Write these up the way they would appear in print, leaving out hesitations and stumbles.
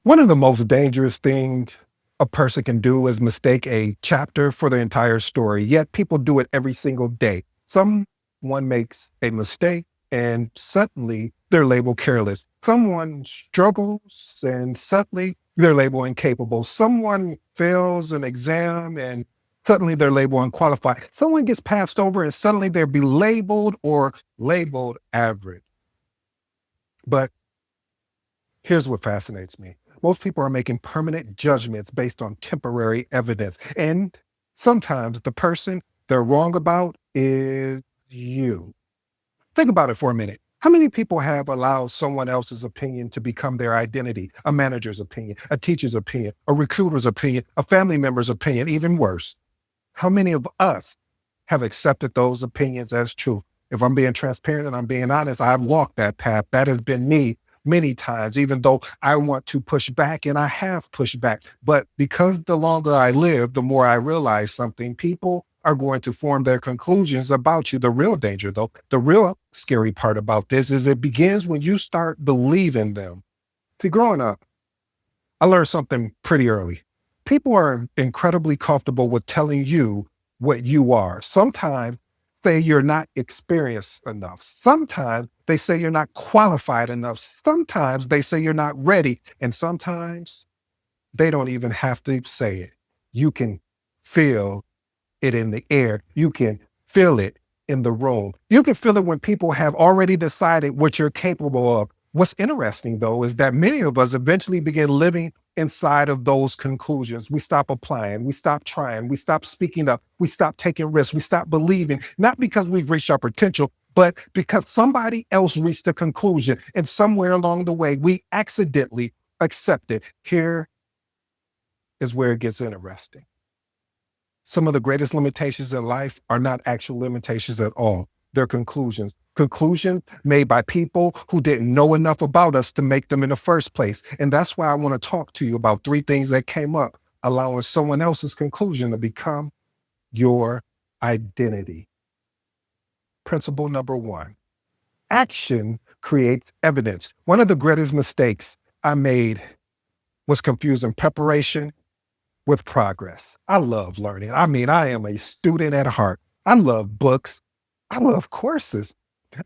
One of the most dangerous things a person can do is mistake a chapter for the entire story, yet people do it every single day. Someone makes a mistake and suddenly they're labeled careless. Someone struggles and suddenly they're labeled incapable. Someone fails an exam and suddenly they're labeled unqualified. Someone gets passed over and suddenly they're belabeled or labeled average. But here's what fascinates me. Most people are making permanent judgments based on temporary evidence. And sometimes the person they're wrong about is you. Think about it for a minute. How many people have allowed someone else's opinion to become their identity? A manager's opinion, a teacher's opinion, a recruiter's opinion, a family member's opinion, even worse. How many of us have accepted those opinions as true? If I'm being transparent and I'm being honest, I've walked that path. That has been me many times, even though I want to push back and I have pushed back. But because the longer I live, the more I realize something, people are going to form their conclusions about you. The real danger, though, the real scary part about this is it begins when you start believing them. See, growing up, I learned something pretty early. People are incredibly comfortable with telling you what you are. Sometimes say you're not experienced enough. Sometimes they say you're not qualified enough. Sometimes they say you're not ready. And sometimes they don't even have to say it. You can feel it in the air. You can feel it in the room. You can feel it when people have already decided what you're capable of. What's interesting, though, is that many of us eventually begin living inside of those conclusions. We stop applying, we stop trying, we stop speaking up, we stop taking risks, we stop believing, not because we've reached our potential, but because somebody else reached a conclusion. And somewhere along the way, we accidentally accept it. Here is where it gets interesting. Some of the greatest limitations in life are not actual limitations at all. They're conclusions. Conclusions made by people who didn't know enough about us to make them in the first place. And that's why I want to talk to you about three things that came up, allowing someone else's conclusion to become your identity. Principle number one, action creates evidence. One of the greatest mistakes I made was confusing preparation with progress. I love learning. I mean, I am a student at heart. I love books. I love courses.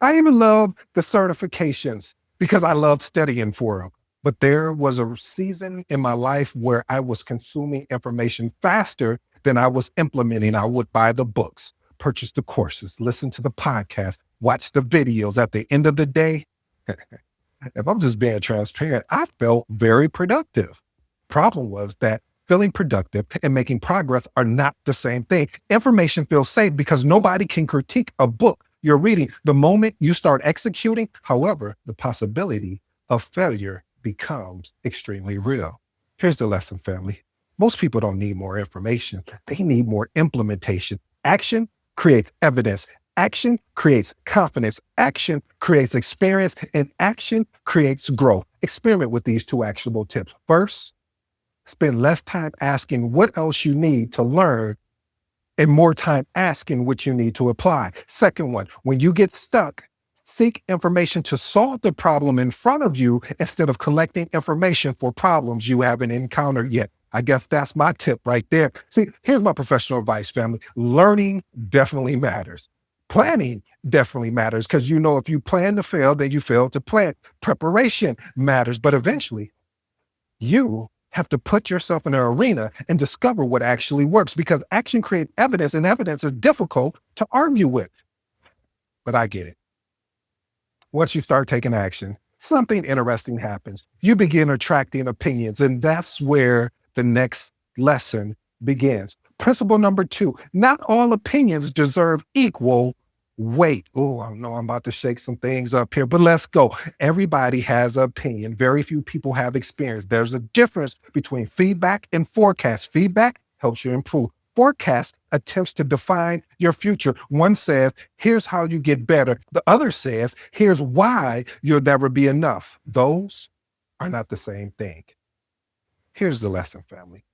I even love the certifications because I love studying for them. But there was a season in my life where I was consuming information faster than I was implementing. I would buy the books, purchase the courses, listen to the podcast, watch the videos. At the end of the day, if I'm just being transparent, I felt very productive. Problem was that feeling productive and making progress are not the same thing. Information feels safe because nobody can critique a book you're reading. The moment you start executing, however, the possibility of failure becomes extremely real. Here's the lesson, family. Most people don't need more information. They need more implementation. Action creates evidence. Action creates confidence. Action creates experience, and action creates growth. Experiment with these two actionable tips. First, spend less time asking what else you need to learn and more time asking what you need to apply. Second one, when you get stuck, seek information to solve the problem in front of you instead of collecting information for problems you haven't encountered yet. I guess that's my tip right there. See, here's my professional advice, family. Learning definitely matters. Planning definitely matters because if you plan to fail, then you fail to plan. Preparation matters, but eventually you have to put yourself in an arena and discover what actually works because action creates evidence and evidence is difficult to argue with. But I get it. Once you start taking action, something interesting happens. You begin attracting opinions, and that's where the next lesson begins. Principle number two, not all opinions deserve equal weight. Oh, I know I'm about to shake some things up here, but let's go. Everybody has an opinion. Very few people have experience. There's a difference between feedback and forecast. Feedback helps you improve. Forecast attempts to define your future. One says, here's how you get better. The other says, here's why you'll never be enough. Those are not the same thing. Here's the lesson, family.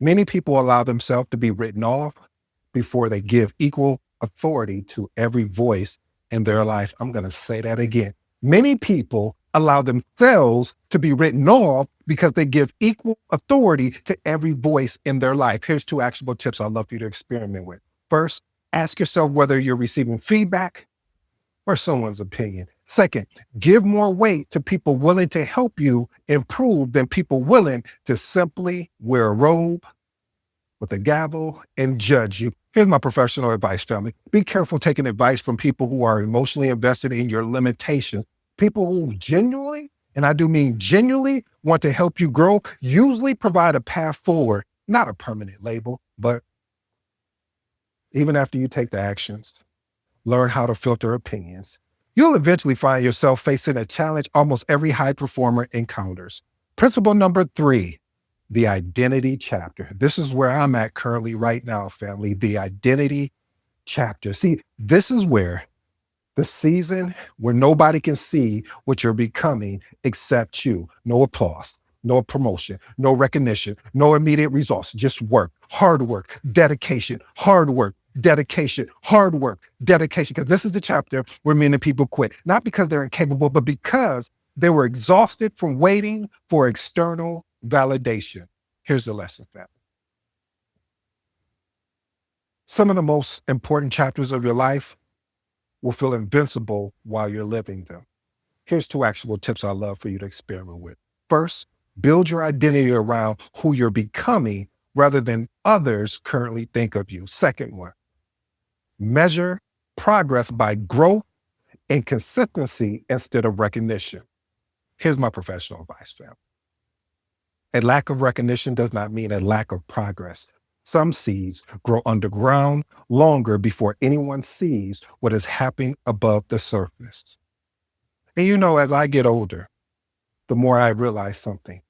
Many people allow themselves to be written off before they give equal authority to every voice in their life. I'm going to say that again. Many people allow themselves to be written off because they give equal authority to every voice in their life. Here's two actionable tips I'd love for you to experiment with. First, ask yourself whether you're receiving feedback or someone's opinion. Second, give more weight to people willing to help you improve than people willing to simply wear a robe with a gavel and judge you. Here's my professional advice, family. Be careful taking advice from people who are emotionally invested in your limitations. People who genuinely, and I do mean genuinely, want to help you grow, usually provide a path forward, not a permanent label, but even after you take the actions, learn how to filter opinions, you'll eventually find yourself facing a challenge almost every high performer encounters. Principle number 3, the identity chapter. This is where I'm at currently right now, family. The identity chapter. See, this is where the season where nobody can see what you're becoming except you. No applause, no promotion, no recognition, no immediate results, just work, dedication, hard work, dedication, hard work, dedication. Because this is the chapter where many people quit, not because they're incapable, but because they were exhausted from waiting for external validation. Here's the lesson, family. Some of the most important chapters of your life will feel invincible while you're living them. Here's two actual tips I'd love for you to experiment with. First, build your identity around who you're becoming rather than others currently think of you. Second one, measure progress by growth and consistency instead of recognition. Here's my professional advice, fam. A lack of recognition does not mean a lack of progress. Some seeds grow underground longer before anyone sees what is happening above the surface. And you know, as I get older, the more I realize something.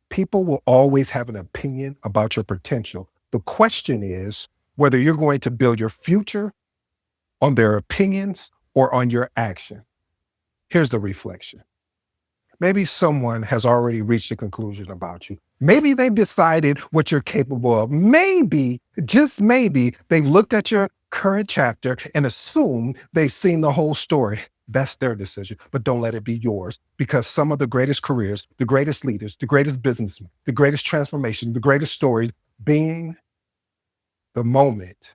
People will always have an opinion about your potential. The question is whether you're going to build your future on their opinions or on your action. Here's the reflection. Maybe someone has already reached a conclusion about you. Maybe they've decided what you're capable of. Maybe, just maybe, they've looked at your current chapter and assumed they've seen the whole story. That's their decision, but don't let it be yours, because some of the greatest careers, the greatest leaders, the greatest businessmen, the greatest transformation, the greatest story being the moment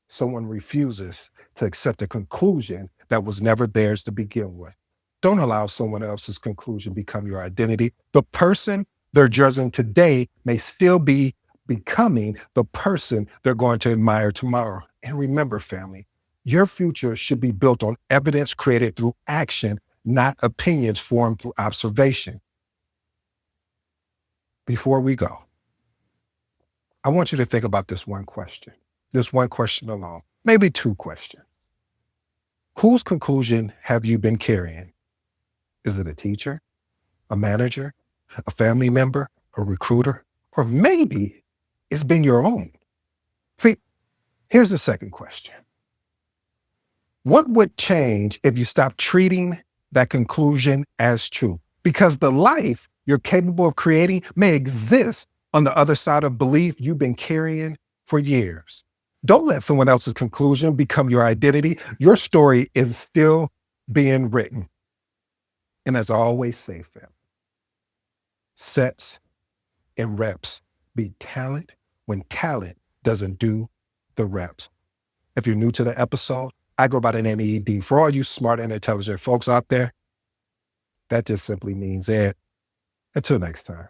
someone refuses to accept a conclusion that was never theirs to begin with. Don't allow someone else's conclusion become your identity. The person they're judging today may still be becoming the person they're going to admire tomorrow. And remember, family, your future should be built on evidence created through action, not opinions formed through observation. Before we go, I want you to think about this one question alone, maybe two questions. Whose conclusion have you been carrying? Is it a teacher, a manager, a family member, a recruiter, or maybe it's been your own? See, here's the second question. What would change if you stopped treating that conclusion as true? Because the life you're capable of creating may exist on the other side of belief you've been carrying for years. Don't let someone else's conclusion become your identity. Your story is still being written. And as I always say, fam, sets and reps beat talent when talent doesn't do the reps. If you're new to the episode, I go by the name of ED. For all you smart and intelligent folks out there, that just simply means Ed. Until next time.